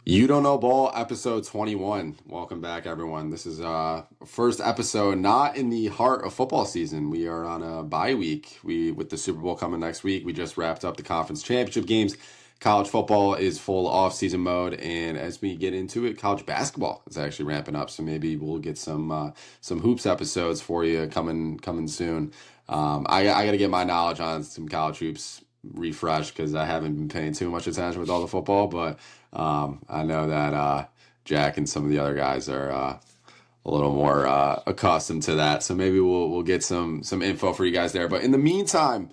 You Don't Know Ball, episode 21. Welcome back, everyone. This is first episode not in the heart of football season. We are on a bye week. With the Super Bowl coming next week, we just wrapped up the conference championship games. College football is full off-season mode, and as we get into it, college basketball is actually ramping up. So maybe we'll get some hoops episodes for you coming soon. I got to get my knowledge on some college hoops refreshed because I haven't been paying too much attention with all the football, but I know that Jack and some of the other guys are a little more accustomed to that, so maybe we'll get some info for you guys there. But in the meantime,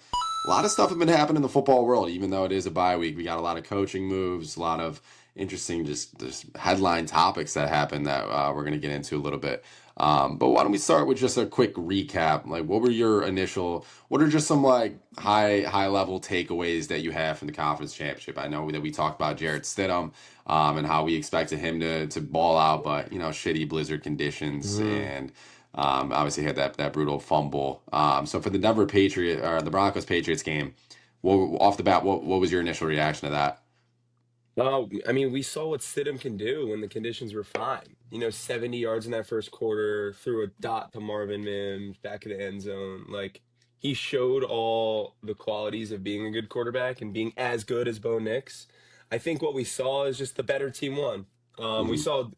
a lot of stuff has been happening in the football world, even though it is a bye week. We got a lot of coaching moves, a lot of interesting just headline topics that happened that we're going to get into a little bit. But why don't we start with just a quick recap? Like, what are just some like high level takeaways that you have from the conference championship? I know that we talked about Jarrett Stidham, and how we expected him to ball out, but shitty blizzard conditions and obviously had that brutal fumble. So for the the Broncos Patriots game, off the bat, what was your initial reaction to that? We saw what Stidham can do when the conditions were fine. 70 yards in that first quarter, threw a dot to Marvin Mims, back of the end zone. Like, he showed all the qualities of being a good quarterback and being as good as Bo Nix. I think what we saw is just the better team won. We Mhm. saw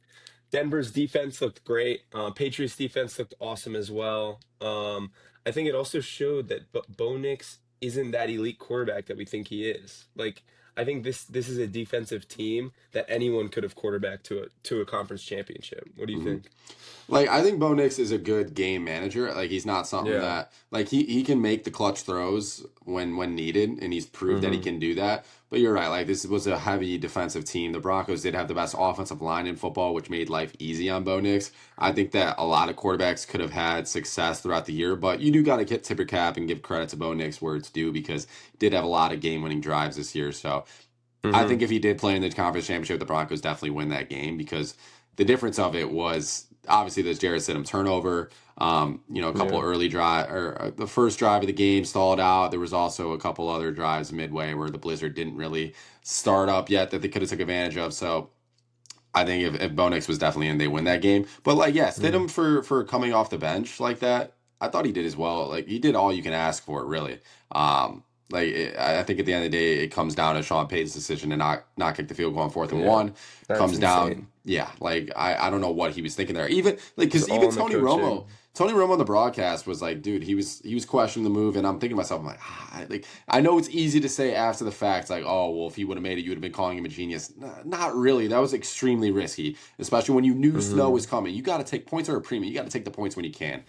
Denver's defense looked great. Patriots defense looked awesome as well. I think it also showed that Bo Nix isn't that elite quarterback that we think he is. Like, I think this is a defensive team that anyone could have quarterbacked to a conference championship. What do you Mhm. think? Like, I think Bo Nix is a good game manager. Like, he's not something Yeah. that like he can make the clutch throws when needed, and he's proved that he hmm can do that. But you're right. Like, this was a heavy defensive team. The Broncos did have the best offensive line in football, which made life easy on Bo Nix. I think that a lot of quarterbacks could have had success throughout the year, but you do got to tip your cap and give credit to Bo Nix where it's due because he did have a lot of game-winning drives this year. So I think hmm if he did play in the conference championship, the Broncos definitely win that game because the difference of it was obviously there's Jarrett Stidham turnover. A couple Yeah. early drive or the first drive of the game stalled out. There was also a couple other drives midway where the blizzard didn't really start up yet that they could have took advantage of. So I think if Bo Nix was definitely in, they win that game. But like, yeah, hmm Stidham for coming off the bench like that, I thought he did as well. Like he did all you can ask for, really. I think at the end of the day, it comes down to Sean Payton's decision to not kick the field goal on fourth and Yeah. one. That's Comes down, insane. yeah. Like I don't know what he was thinking there. Even like It's because all even in the coaching. Tony Romo on the broadcast was like, dude, he was questioning the move, and I'm thinking to myself, I'm like, like I know it's easy to say after the fact, like, oh well, if he would have made it, you would have been calling him a genius. Not really. That was extremely risky, especially when you knew snow hmm was coming. You got to take points or a premium. You got to take the points when you can.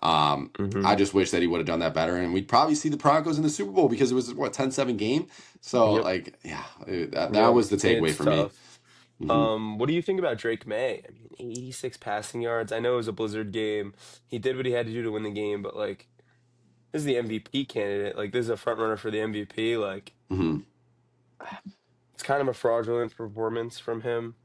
I hmm just wish that he would have done that better, and we'd probably see the Broncos in the Super Bowl because it was what 10-7 game. So Yep. like, yeah, that Yep. was the takeaway It's for me. tough. Hmm. What do you think about Drake May? 86 passing yards. I know it was a Blizzard game. He did what he had to do to win the game, but like, this is the MVP candidate. Like, this is a front runner for the MVP. Like, Hmm. it's kind of a fraudulent performance from him.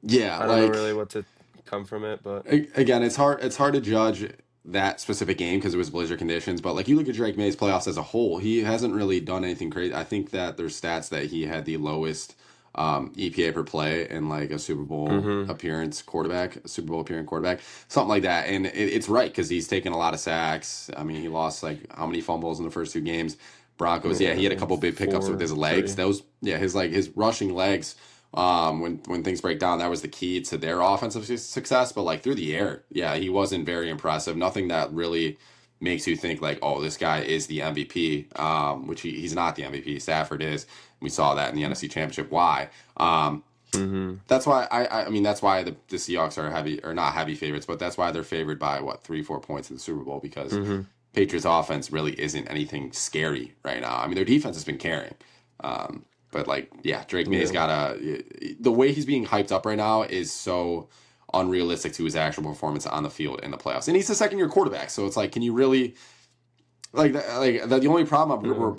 Yeah, I don't know really like what to come from it, but again, it's hard to judge that specific game because it was blizzard conditions. But like you look at Drake May's playoffs as a whole, he hasn't really done anything crazy. I think that there's stats that he had the lowest EPA per play in like a hmm Super Bowl appearing quarterback, something like that. And it's right because he's taken a lot of sacks. I mean, he lost like how many fumbles in the first two games. Broncos, yeah, yeah, he had a like couple big pickups with his four, legs. three. Those, yeah, his rushing legs when things break down, that was the key to their offensive success. But like through the air, yeah, he wasn't very impressive. Nothing that really makes you think like, oh, this guy is the MVP. Which he's not the MVP. Stafford is. We saw that in the NFC Championship. Why? Um, hmm that's why I mean that's why the Seahawks are heavy or not heavy favorites, but that's why they're favored by what 3-4 points in the Super Bowl because hmm Patriots offense really isn't anything scary right now. I mean their defense has been carrying. But like, yeah, Drake May's Yeah. got the way he's being hyped up right now is so unrealistic to his actual performance on the field in the playoffs. And he's a second year quarterback, so it's like, can you really the only problem No.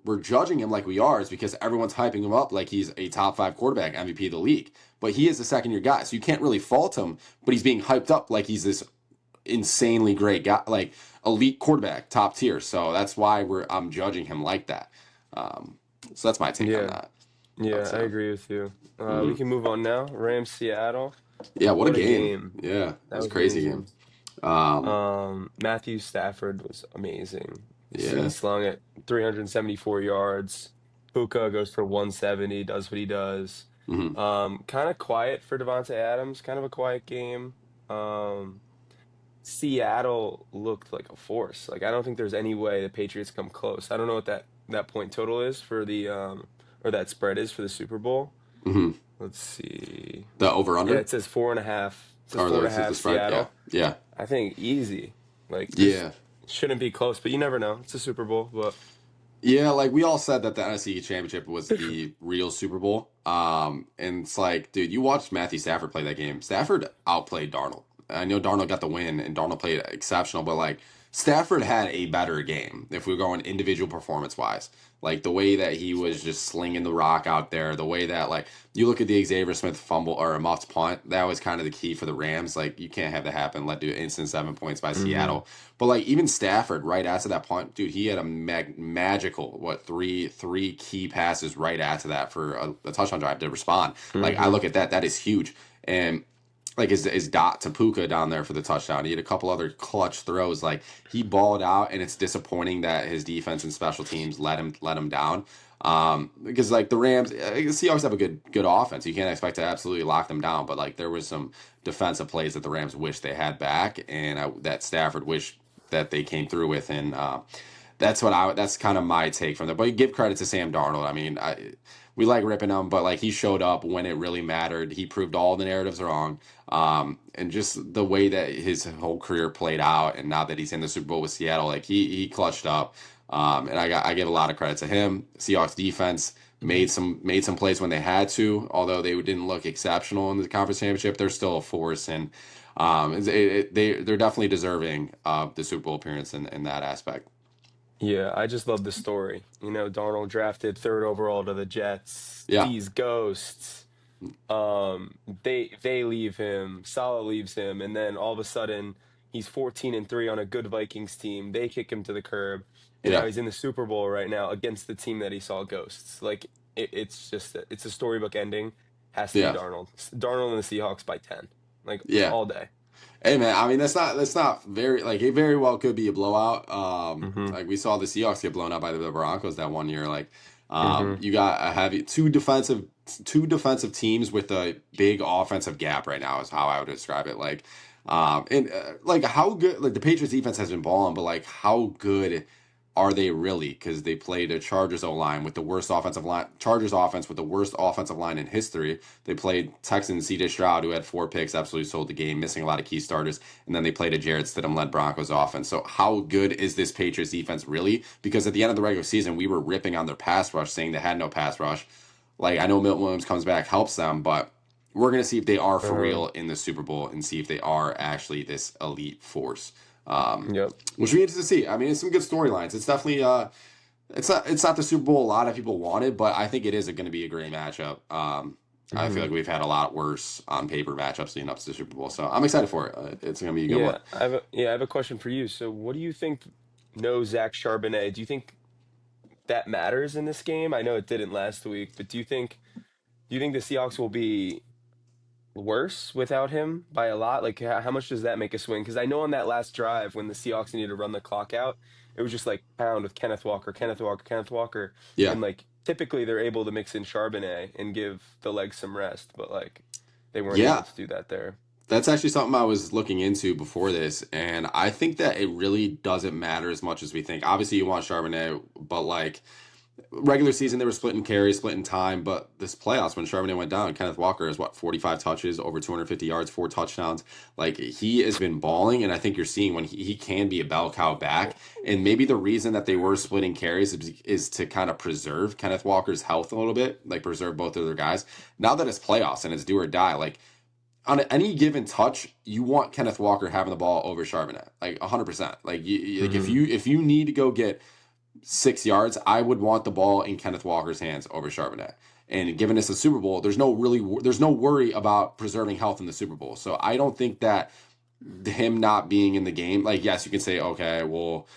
we're judging him like we are is because everyone's hyping him up like he's a top five quarterback, MVP of the league. But he is a second year guy, so you can't really fault him. But he's being hyped up like he's this insanely great guy, like elite quarterback, top tier. So that's why I'm judging him like that. Um, so that's my take on Yeah. that. Yeah, I So, agree with you. We mhm. can move on now. Rams Seattle. Yeah, what a What a game. game. Yeah, it That was a was crazy game. amazing. Um, Matthew Stafford was amazing. He yeah. slung it 374 yards. Puka goes for 170, does what he does. Hmm. Kind of quiet for Devontae Adams, kind of a quiet game. Um, Seattle looked like a force. Like I don't think there's any way the Patriots come close. I don't know what that point total is for the or that spread is for the Super Bowl. Hmm. Let's see. The over Yeah, under it says 4.5. It says or four and a the half spread? Yeah, Seattle. yeah, I think easy. Like there's yeah. shouldn't be close, but you never know. It's a Super Bowl, but Yeah, like we all said that the NFC Championship was the real Super Bowl. And it's like, dude, you watched Matthew Stafford play that game. Stafford outplayed Darnold. I know Darnold got the win and Darnold played exceptional, but like Stafford had a better game if we're going individual performance wise. Like the way that he was just slinging the rock out there, the way that like you look at the Xavier Smith fumble or a muffed punt, that was kind of the key for the Rams. Like you can't have that happen. Let do instant 7 points by hmm Seattle. But like even Stafford, right after that punt, dude, he had a magical three key passes right after that for a touchdown drive to respond. Like I hmm look at that, that is huge. And like his dot to Puka down there for the touchdown. He had a couple other clutch throws. Like he balled out, and it's disappointing that his defense and special teams let him down. Because like the Rams, Seahawks have a good offense. You can't expect to absolutely lock them down, but like there was some defensive plays that the Rams wish they had back, and that Stafford wished that they came through with, and that's kind of my take from that. But you give credit to Sam Darnold. I mean, we like ripping him, but like he showed up when it really mattered. He proved all the narratives wrong. And just the way that his whole career played out, and now that he's in the Super Bowl with Seattle, like he clutched up. And I give a lot of credit to him. Seahawks defense made some plays when they had to, although they didn't look exceptional in the conference championship. They're still a force, and they're definitely deserving of the Super Bowl appearance in that aspect. Yeah, I just love the story. You know, Darnold drafted third overall to the Jets. Yeah, These ghosts, they leave him, Salah leaves him, and then all of a sudden he's 14-3 on a good Vikings team. They kick him to the curb, and now yeah, he's in the Super Bowl right now against the team that he saw ghosts. Like it's just it's a storybook ending. Has to be yeah, Darnold. Darnold and the Seahawks by 10, like yeah. all day. Hey man, I mean that's not very like it very well could be a blowout. hmm Like we saw the Seahawks get blown out by the Broncos that one year. Like, hmm you got a heavy two defensive teams with a big offensive gap right now is how I would describe it. Like, and like how good like the Patriots defense has been balling, but like how good are they really? Because they played a Chargers O line with the worst offensive line, Chargers offense with the worst offensive line in history. They played Texans CJ Stroud, who had 4 picks, absolutely sold the game, missing a lot of key starters, and then they played a Jarrett Stidham led Broncos offense. So how good is this Patriots defense really? Because at the end of the regular season, we were ripping on their pass rush, saying they had no pass rush. Like I know Milton Williams comes back, helps them, but we're gonna see if they are for uh real in the Super Bowl and see if they are actually this elite force. Um, Yep. which we interested to see. I mean, it's some good storylines. It's definitely it's not the Super Bowl a lot of people wanted, but I think it is going to be a great matchup. I feel hmm like we've had a lot worse on paper matchups leading up to the Super Bowl, so I'm excited for it. It's going to be a good one. I have a question for you. So, what do you think? No, Zach Charbonnet. Do you think that matters in this game? I know it didn't last week, but do you think the Seahawks will be worse without him by a lot? Like, how much does that make a swing? Because I know on that last drive when the Seahawks needed to run the clock out, it was just like pound with Kenneth Walker, Kenneth Walker, Kenneth Walker, Yeah, and like typically they're able to mix in Charbonnet and give the legs some rest, but like they weren't able yeah. to do that there. That's actually something I was looking into before this, and I think that it really doesn't matter as much as we think. Obviously, you want Charbonnet, but like regular season they were splitting carries, splitting time, but this playoffs when Charbonnet went down, Kenneth Walker has 45 touches, over 250 yards, 4 touchdowns. Like he has been balling, and I think you're seeing when he can be a bell cow back. And maybe the reason that they were splitting carries is to kind of preserve Kenneth Walker's health a little bit, like preserve both of their guys. Now that it's playoffs and it's do or die, like on any given touch, you want Kenneth Walker having the ball over Charbonnet, like 100%. Like like if hmm you need to go get 6 yards, I would want the ball in Kenneth Walker's hands over Charbonnet. And given it's a Super Bowl, there's no worry about preserving health in the Super Bowl. So I don't think that him not being in the game, like yes, you can say okay, well,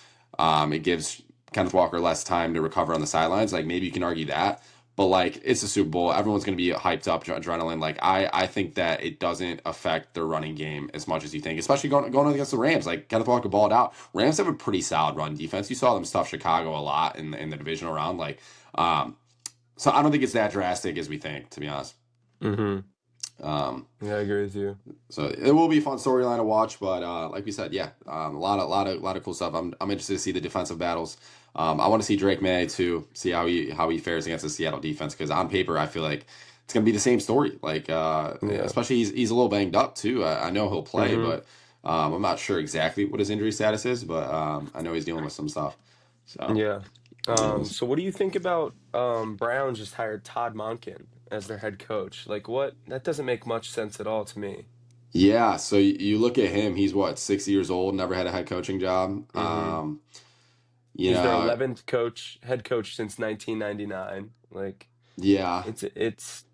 it gives Kenneth Walker less time to recover on the sidelines. Like maybe you can argue that, But like it's a Super Bowl, everyone's going to be hyped up, adrenaline. Like I think that it doesn't affect their running game as much as you think, especially going against the Rams. Like Kenneth Walker balled out. Rams have a pretty solid run defense. You saw them stuff Chicago a lot in the divisional round. Like, so I don't think it's that drastic as we think, to be honest. Mm-hmm. Um, Yeah, I agree with you. so it will be a fun storyline to watch, but like we said, yeah, a lot of cool stuff. I'm interested to see the defensive battles. I want to see Drake May too, see how he fares against the Seattle defense because on paper I feel like it's gonna be the same story. Like Yeah. especially he's a little banged up too. I know he'll play, Mm-hmm. but I'm not sure exactly what his injury status is, but I know he's dealing with some stuff. So Yeah. we'll see. So what do you think about Brown just hired Todd Monken as their head coach? Like what? That doesn't make much sense at all to me. Yeah, so you look at him. He's what 6 years old, never had a head coaching job. Mm-hmm. You He's their know, 11th head coach since 1999. Like yeah. it's it's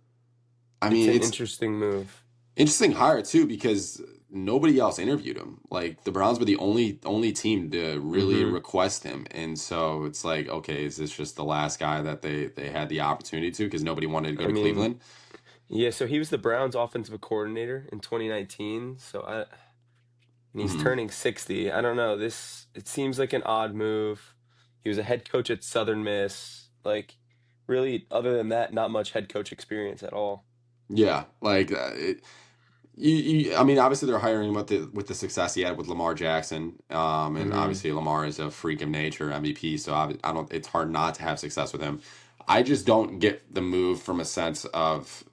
I it's mean, an it's interesting move. interesting hire too because nobody else interviewed him. Like the Browns were the only team to really Mm-hmm. request him, and so it's like, okay, is this just the last guy that they had the opportunity to because nobody wanted to go I to mean, Cleveland? yeah, so he was the Browns offensive coordinator in 2019. And he's Hmm. turning 60. I don't know. It seems like an odd move. He was a head coach at Southern Miss. Like, really, other than that, not much head coach experience at all. Yeah, like I mean, obviously they're hiring him with the success he had with Lamar Jackson, and Hmm. obviously Lamar is a freak of nature, MVP. So I don't. It's hard not to have success with him. I just don't get the move from a sense of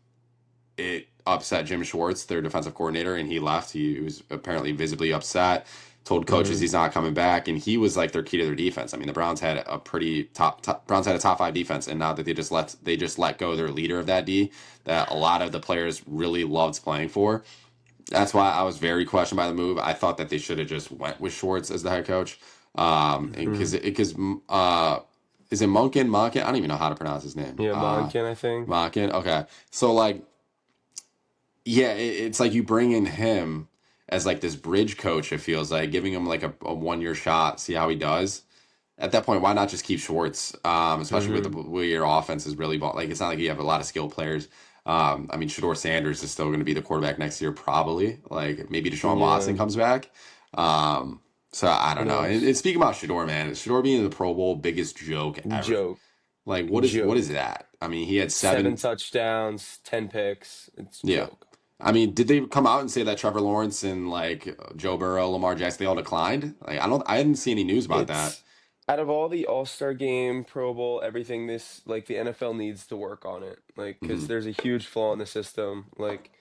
it upset Jim Schwartz, their defensive coordinator, and he left. He was apparently visibly upset. Told coaches Hmm. he's not coming back, and he was like their key to their defense. I mean, the Browns had a pretty Browns had a top 5 defense, and now that they just let go their leader of that D, that a lot of the players really loved playing for. That's why I was very questioned by the move. I thought that they should have just went with Schwartz as the head coach, and Hmm. because is it Monken? I don't even know how to pronounce his name. Yeah, Monken, I think. Monken. Okay, so like yeah, it's like you bring in him as like this bridge coach. It feels like giving him like a 1 year shot, see how he does. At that point, why not just keep Schwartz? Especially with the Hmm. way your offense is really like it's not like you have a lot of skilled players. I mean, Shador Sanders is still going to be the quarterback next year, probably. Like maybe Deshaun Watson Yeah. comes back. So I don't Who know. And, knows? and speaking about Shador, man, Shador being in the Pro Bowl, biggest joke ever. Joke. Like what is Joke. that? I mean, he had Seven seven. touchdowns, 10 picks. It's Yeah. joke. I mean, did they come out and say that Trevor Lawrence and like Joe Burrow, Lamar Jackson, they all declined? Like, I didn't see any news about that. It's out of all the All-Star game, Pro Bowl, everything this like the NFL needs to work on it. Like Hmm. cuz there's a huge flaw in the system. Like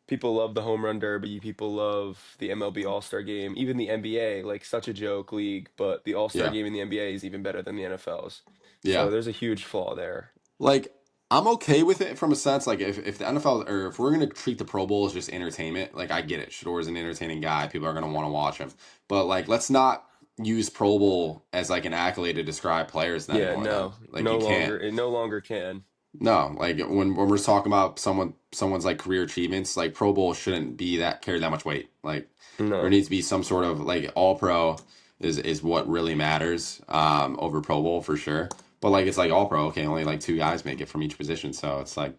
people love the home run derby, people love the MLB All-Star game, even the NBA, like such a joke league, but the All-Star Yeah, game in the NBA is even better than the NFL's. So yeah. there's a huge flaw there. Like, I'm okay with it from a sense. Like, if the NFL or if we're gonna treat the Pro Bowl as just entertainment, like I get it. Shador's an entertaining guy. People are gonna want to watch him. But like, let's not use Pro Bowl as like an accolade to describe players Yeah, anymore. Then, no. like, you No can't. longer it no longer can. No, like when we're talking about someone's like career achievements, like Pro Bowl shouldn't be that carry that much weight. Like there No. needs to be some sort of like All Pro is what really matters over Pro Bowl for sure. But like it's like All Pro, okay, only like 2 guys make it from each position, so it's like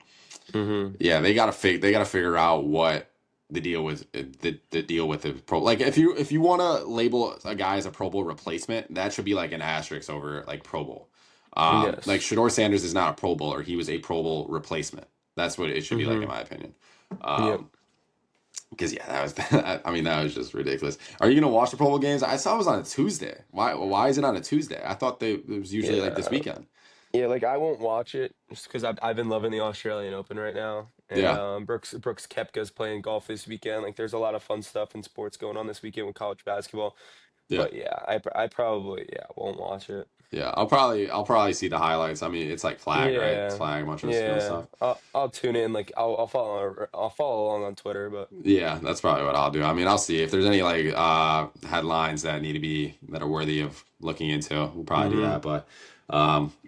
Mhm. yeah, they gotta figure out what the deal with the pro. Like if you want to label a guy as a Pro Bowl replacement, that should be like an asterisk over like Pro Bowl. Like Yes. Shador Sanders is not a Pro Bowler; he was a Pro Bowl replacement. That's what it should be like in Mhm. my opinion. Yep. Um, because yeah, that was I mean that was just ridiculous. Are you gonna watch the Pro Bowl games? I saw it was on a Tuesday. Why is it on a Tuesday? I thought it was usually like this Yeah. weekend. Yeah, like I won't watch it just because I've been loving the Australian Open right now, and Yeah, Brooks Koepka's playing golf this weekend. Like, there's a lot of fun stuff in sports going on this weekend with college basketball. yeah. But yeah, I probably won't watch it. Yeah, I'll probably see the highlights. I mean, it's like flag, right? It's Yeah, flag, a bunch of skill yeah. stuff. I'll tune in. Like I'll follow along on Twitter. But Yeah, that's probably what I'll do. I mean, I'll see if there's any like headlines that are worthy of looking into. We'll probably do hmm that. But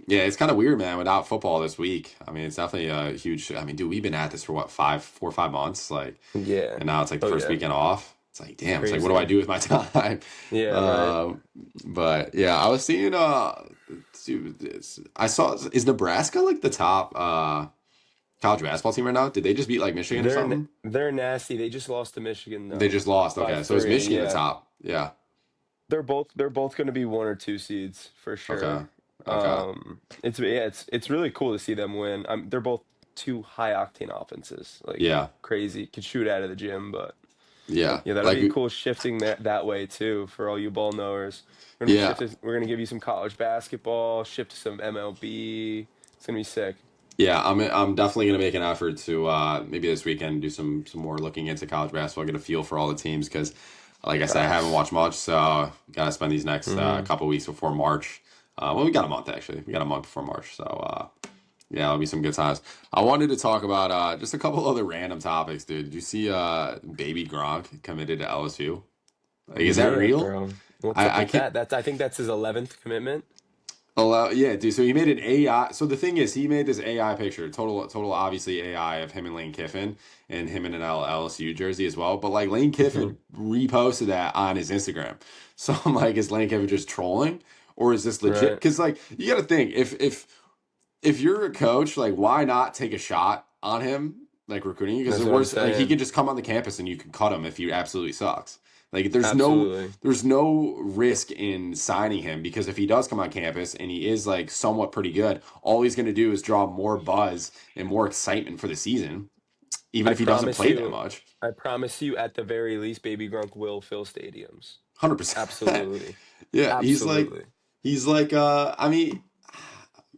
yeah, it's kind of weird, man, without football this week. I mean, it's definitely a huge. I mean, dude, we've been at this for what 4 or 5 months, like, yeah, and now it's like the oh first yeah, weekend off. It's like, It's damn, it's like, what do I crazy. do with my time? Yeah, right. Um, but yeah, I was seeing, dude, I saw, is Nebraska like the top, college basketball team right now? Did they just beat like Michigan or something? They're nasty. They just lost to Michigan They though just lost. by Okay. So is 3. Michigan the Yeah. top? Yeah. They're both going to be 1 or 2 seeds for Okay. sure. Okay. It's really cool to see them win. They're both two high octane offenses, like Yeah. crazy. Could shoot out of the gym, but Yeah. yeah, that'll Like, be cool shifting that way too for all you ball knowers. yeah. We're gonna give you some college basketball, shift to some MLB. It's gonna be sick. Yeah, I'm definitely gonna make an effort to maybe this weekend do some more looking into college basketball, get a feel for all the teams because, like I said, I haven't Facts. watched much, so gotta spend these next Hmm. couple weeks before March. Well, we got a month actually. We got a month before March, so yeah, it'll be some good times. I wanted to talk about just a couple other random topics, dude. Did you see Baby Gronk committed to LSU? Like, is that Yeah, real? bro. What's up I with can't. that? I think that's his 11th commitment. Allow, yeah, dude. So he made an AI. So the thing is, he made this AI picture, total, obviously AI of him and Lane Kiffin, and him in an LSU jersey as well. But like Lane Hmm. Kiffin reposted that on his Instagram. So I'm like, is Lane Kiffin just trolling, or is this legit? Right. Because like you got to think, if you're a coach, like why not take a shot on him, like recruiting? Because That's the what I'm worst, like he saying. could just come on the campus and you can cut him if he absolutely sucks. Like Absolutely. there's no risk in signing him because if he does come on campus and he is like somewhat pretty good, all he's going to do is draw more buzz and more excitement for the season, even I if he doesn't promise play that you, much. I promise you, at the very least, Baby Grunk will fill stadiums. 100%. Absolutely. Yeah, Absolutely. he's like I mean,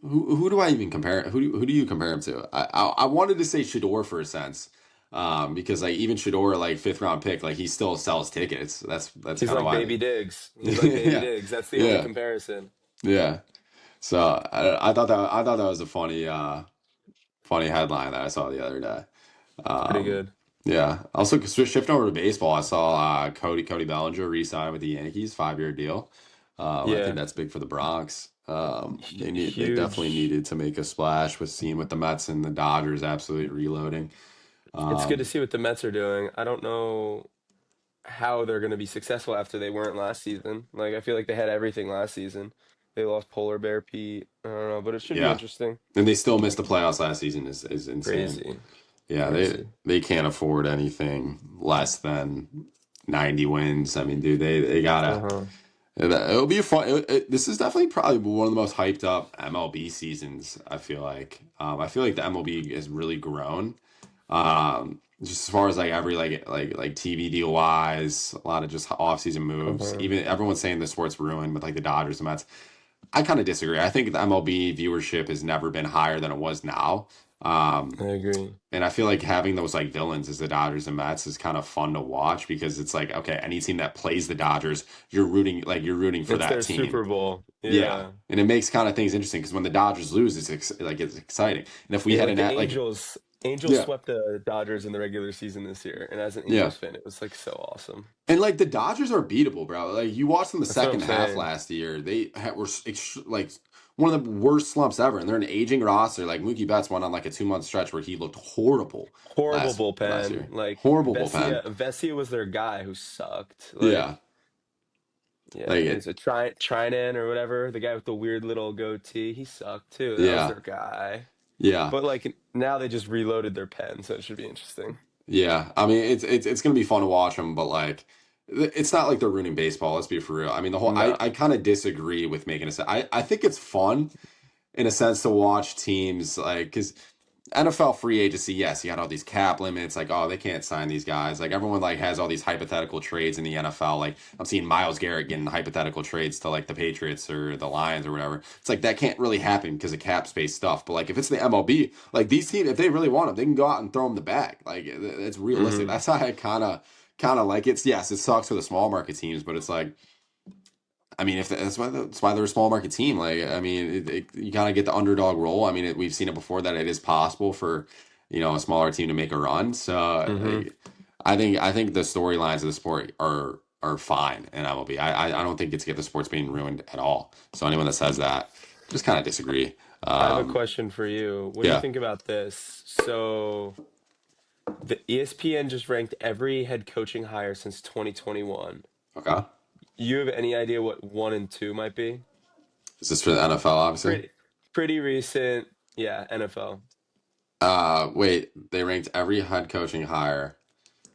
who do I even compare? Who do you compare him to? I wanted to say Shador for a sense, because like even Shador, like fifth round pick, like he still sells tickets. That's He's kind of like why. Baby Diggs. He's like Baby Yeah, Diggs. That's the only yeah, comparison. yeah. So I thought that was a funny headline that I saw the other day. It's pretty Um, good. yeah. Also, shifting over to baseball, I saw Cody Bellinger re-sign with the Yankees, 5-year deal. I think Yeah. that's big for the Bronx. They definitely Huge. needed to make a splash with seeing with the Mets and the Dodgers absolutely reloading. It's good to Um, see what the Mets are doing. I don't know how they're going to be successful after they weren't last season. Like, I feel like they had everything last season. They lost Polar Bear Pete. I don't know, but it should be yeah, interesting. and they still missed the playoffs last season is insane. Crazy. Yeah, Crazy. they can't afford anything less than 90 wins. I mean, dude, they gotta. Uh-huh. It'll be a fun. This is definitely probably one of the most hyped up MLB seasons. I feel like the MLB has really grown. Just as far as like every like TV deal wise, a lot of just off season moves. Uh-huh. Even everyone's saying the sport's ruined with like the Dodgers and Mets. I kind of disagree. I think the MLB viewership has never been higher than it was now. I agree. And I feel like having those like villains as the Dodgers and Mets is kind of fun to watch because it's like, okay, any team that plays the Dodgers, you're rooting for It's that their team. Super Bowl. Yeah. Yeah. And it makes kind of things interesting because when the Dodgers lose, it's exciting. And if we Yeah, had like an the like, Angels yeah, swept the Dodgers in the regular season this year, and as an yeah. Angels fan, it was like so awesome. And like the Dodgers are beatable, bro. Like you watched them the That's what I'm second half saying. last year, like one of the worst slumps ever, and they're an aging roster. Like Mookie Betts went on like a 2 month stretch where he looked horrible Horrible last bullpen. year. Like Horrible bullpen. Vesia was their guy who sucked. Yeah, Like, yeah, like is it Trinan or whatever? The guy with the weird little goatee, he sucked too. That was yeah, their guy. yeah, But like now they just reloaded their pen, so it should be interesting. yeah. I mean, it's gonna be fun to watch them, but like. It's not like they're ruining baseball. Let's be for real. I mean, No. I kind of disagree with making a. I think it's fun in a sense to watch teams like because NFL free agency, yes, you got all these cap limits, like oh they can't sign these guys. Like everyone like has all these hypothetical trades in the NFL. Like I'm seeing Miles Garrett getting hypothetical trades to like the Patriots or the Lions or whatever. It's like that can't really happen because of cap space stuff. But like if it's the MLB, like these teams, if they really want them, they can go out and throw them the bag. Like it's realistic. Hmm. That's how I kind of like it. Yes, it sucks for the small market teams, but it's like I mean, if that's why they're a small market team. Like, I mean, you kind of get the underdog role. I mean, we've seen it before that it is possible for a smaller team to make a run. So Hmm. I think the storylines of the sport are fine in MLB. I don't think it's get the sports being ruined at all. So anyone that says that, just kind of disagree. I have a question for you. What do you Yeah, think about this? So The ESPN just ranked every head coaching hire since 2021. Okay. You have any idea what one and two might be? Is this for the NFL, obviously? Pretty pretty recent. Yeah, NFL. Wait, they ranked every head coaching hire.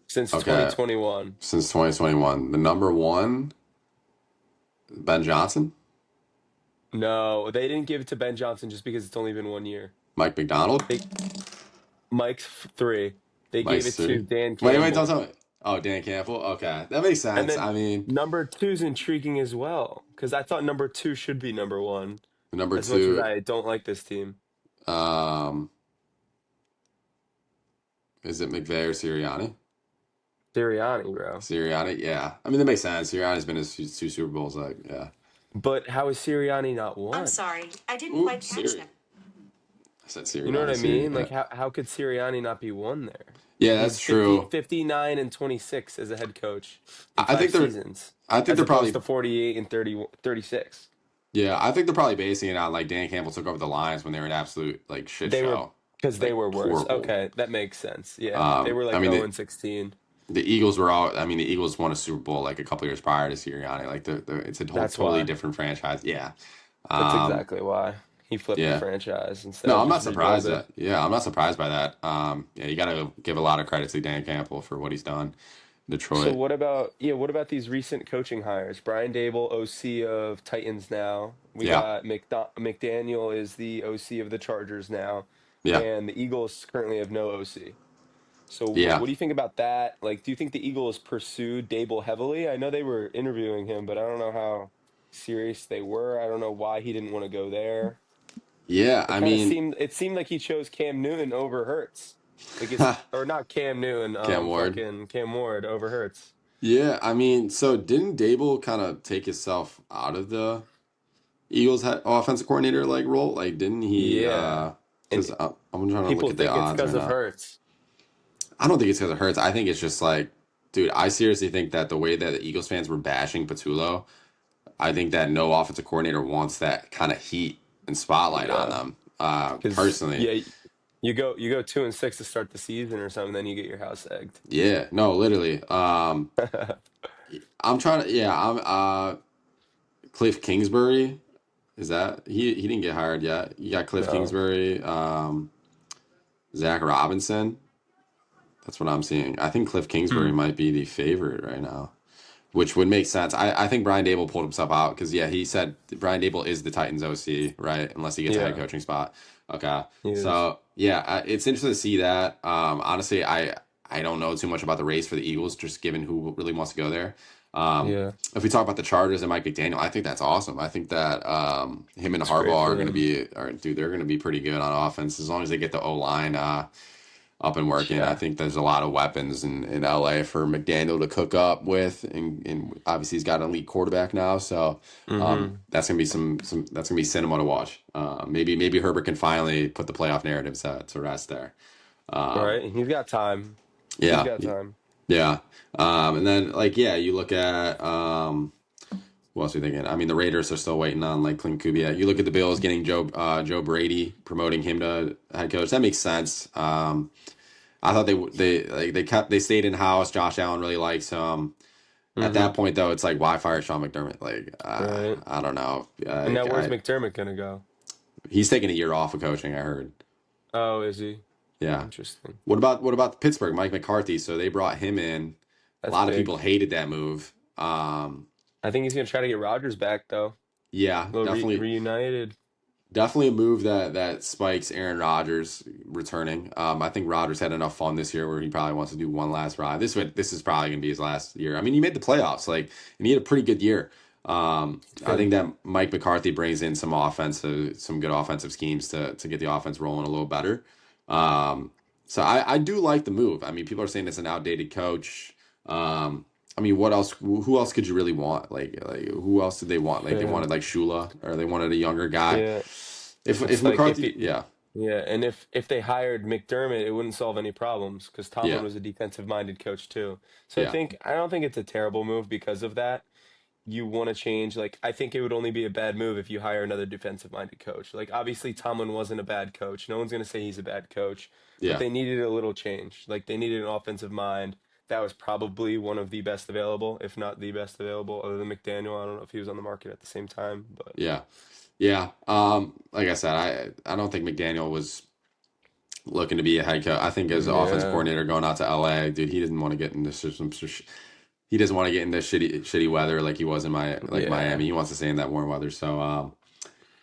Since Okay, 2021. since 2021. The number one, Ben Johnson, No, they didn't give it to Ben Johnson just because it's only been 1 year. Mike McDonald, They three. They gave Mike's it to three. Dan Wait, don't Campbell. tell me. Oh, Dan Campbell. Okay, that makes And sense. then I mean, number two's intriguing as well, because I thought number two should be number one, number as much as two, I don't like this team. um, is it McVay or Sirianni? Sirianni, bro. Sirianni, yeah. I mean, that makes sense. Sirianni's been in two Super Bowls. Like, yeah. But how is Sirianni not I'm one? sorry, I didn't Ooh, quite catch Siri. that. I said You know what Sirianni. I Siri. mean? Yeah, Like how could Sirianni not be one there? yeah, He's that's true. 59 and 26 as a head coach in I five think they're. seasons, I think as they're opposed probably. to 48 and 36. Yeah, I think they're probably basing it on like Dan Campbell took over the Lions when they were an absolute like shit They were show, because they like were worse. horrible. Okay, that makes sense. Yeah, they were I like mean 0 and 16. the Eagles were all. I mean the Eagles won a Super Bowl like a couple years prior to Sirianni. Like it's a whole That's totally why. different franchise. Yeah, That's um, exactly why he flipped the yeah. franchise instead No, of I'm not just surprised rebuilding. that. Yeah, I'm not surprised by that. Yeah, you got to give a lot of credit to Dan Campbell for what he's done. So Detroit. what about these recent coaching hires? Brian Dable, OC of Titans now. We Yeah, got McDaniel is the OC of the Chargers now, yeah, and the Eagles currently have no OC. So yeah. what do you think about that? Like, do you think the Eagles pursued Dable heavily? I know they were interviewing him, but I don't know how serious they were. I don't know why he didn't want to go there. Yeah, It I kind of mean, seemed like he chose Cam Newton over Hurts. Like it's or not Cam Newton, Cam Ward. fucking Cam Ward over Hurts. Yeah, I mean, so didn't Dable kind of take himself out of the Eagles had offensive coordinator like role? Like, didn't he? Yeah. And Because I'm trying to look people at the think it's odds right because of now. Hurts. I don't think it's because it hurts. I think it's just like, dude, I seriously think that the way that the Eagles fans were bashing Patullo, I think that no offensive coordinator wants that kind of heat and spotlight on Yeah. them. Because Personally, yeah, you go 2 and 6 to start the season or something, then you get your house egged. yeah, no, literally. I'm trying to, yeah, I'm Cliff Kingsbury. Is that he didn't get hired yet? You got Cliff No. Kingsbury, Zach Robinson. That's what I'm seeing. I think Cliff Kingsbury Hmm. might be the favorite right now, which would make sense. I think Brian Dable pulled himself out because yeah, he said Brian Dable is the Titans OC, right? Unless he gets a head Yeah, coaching spot. Okay, he is. so yeah, it's interesting to see that. Honestly, I don't know too much about the race for the Eagles, just given who really wants to go there. Um, Yeah, if we talk about the Chargers and Mike McDaniel, I think that's awesome. I think that him and it's great Harbaugh are for going to them. be, dude, they're going to be pretty good on offense as long as they get the O line up and working. I Yeah. think there's a lot of weapons in LA for McDaniel to cook up with, and obviously he's got an elite quarterback now, so Mm-hmm. that's gonna be some that's gonna be cinema to watch. Maybe Herbert can finally put the playoff narratives to rest there. Um, Right. He's got time. He's yeah, got time. yeah, and then like yeah, you look at what else are we thinking? I mean, the Raiders are still waiting on like Clint Kubiak. You look at the Bills getting Joe Brady, promoting him to head coach. That makes sense. I thought they stayed in house. Josh Allen really likes him. At Mm-hmm. that point, though, it's like why fire Sean McDermott? Like Right. I don't know. And now where's McDermott gonna go? He's taking a year off of coaching. I heard. Oh, is he? Yeah. Interesting. What about Pittsburgh? Mike McCarthy. So they brought him in. A That's lot of people big. hated that move. I think he's gonna try to get Rodgers back though. Yeah, Well, definitely. reunited. Definitely a move that spikes Aaron Rodgers returning. I think Rodgers had enough fun this year where he probably wants to do one last ride. This is probably gonna be his last year. I mean, he made the playoffs, like, and he had a pretty good year. I think Did. that Mike McCarthy brings in some good offensive schemes to get the offense rolling a little better. So I do like the move. I mean, people are saying it's an outdated coach. I mean, what else? Who else could you really want? Like who else did they want? Like they Yeah. wanted like Shula, or they wanted a younger guy. Yeah. If It's like if McCarthy, he yeah, yeah, and if they hired McDermott, it wouldn't solve any problems because Tomlin yeah, was a defensive minded coach too. So yeah, I don't think it's a terrible move because of that. you want to change, like I think it would only be a bad move if you hire another defensive minded coach. Like obviously Tomlin wasn't a bad coach. No one's going to say he's a bad coach, but Yeah. they needed a little change. Like they needed an offensive mind that was probably one of the best available, if not the best available, other than McDaniel. I don't know if he was on the market at the same time, but Yeah. Yeah. Like I said, I don't think McDaniel was looking to be a head coach. I think as offensive yeah, coordinator going out to LA, dude, he didn't want to get into some. He doesn't want to get into shitty weather like he was in yeah, Miami. He wants to stay in that warm weather. So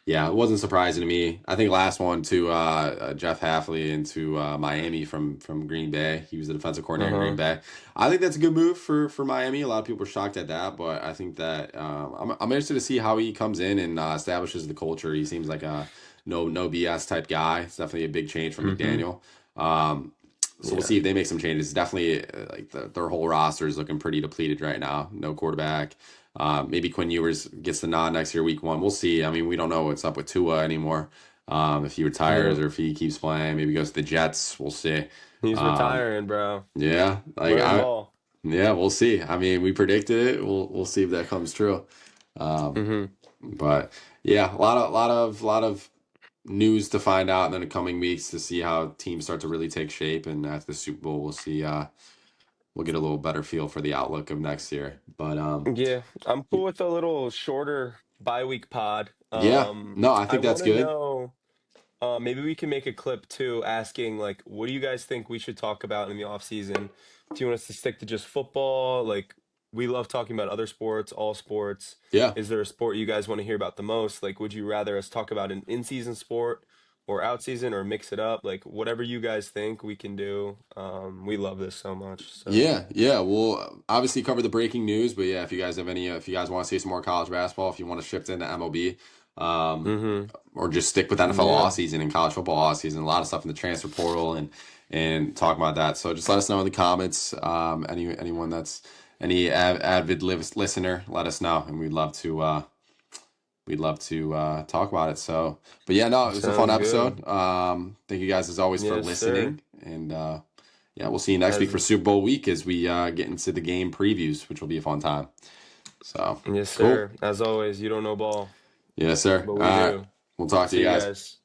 yeah, it wasn't surprising to me. I think last one to Jeff Hafley into Miami from Green Bay. He was the defensive coordinator in Green uh-huh, Bay. I think that's a good move for Miami. A lot of people were shocked at that, but I think that I'm interested to see how he comes in and establishes the culture. He seems like a no BS type guy. It's definitely a big change from hmm, McDaniel. Um, so we'll yeah, see if they make some changes. Definitely, like their whole roster is looking pretty depleted right now. No quarterback. Maybe Quinn Ewers gets the nod next year, week one. We'll see. I mean, we don't know what's up with Tua anymore. If he retires yeah. or if he keeps playing, maybe goes to the Jets. We'll see. He's Um, retiring, bro. yeah, Let him ball. yeah, we'll see. I mean, we predicted it. We'll see if that comes true. Um, Hmm. but yeah, lot of news to find out in the coming weeks to see how teams start to really take shape. And after the Super Bowl, we'll see. We'll get a little better feel for the outlook of next year. But Yeah, I'm cool with a little shorter bye-week pod. yeah, no, I I think that's want to good. know, maybe we can make a clip too asking like, what do you guys think we should talk about in the off season? Do you want us to stick to just football? Like, we love talking about other sports, all sports. Yeah. Is there a sport you guys want to hear about the most? Like, would you rather us talk about an in-season sport or out-season or mix it up? Like, whatever you guys think we can do. We love this so much. So, Yeah, yeah. We'll obviously cover the breaking news, but yeah, if you guys have any, if you guys want to see some more college basketball, if you want to shift into MLB, um, mm-hmm. or just stick with NFL Yeah. off season and college football off season, a lot of stuff in the transfer portal and talk about that. So just let us know in the comments. Anyone that's any avid listener, let us know, and we'd love to talk about it. So, but yeah, no, it was a fun Sounds good. episode. Thank you guys as always for Yes, sir. listening, and yeah, we'll see you next week for As Super Bowl week as we get into the game previews, which will be a fun time. So, yes, cool. sir. As always, you don't know ball, Yes, sir. but All we right. do. We'll talk to you See you guys. guys.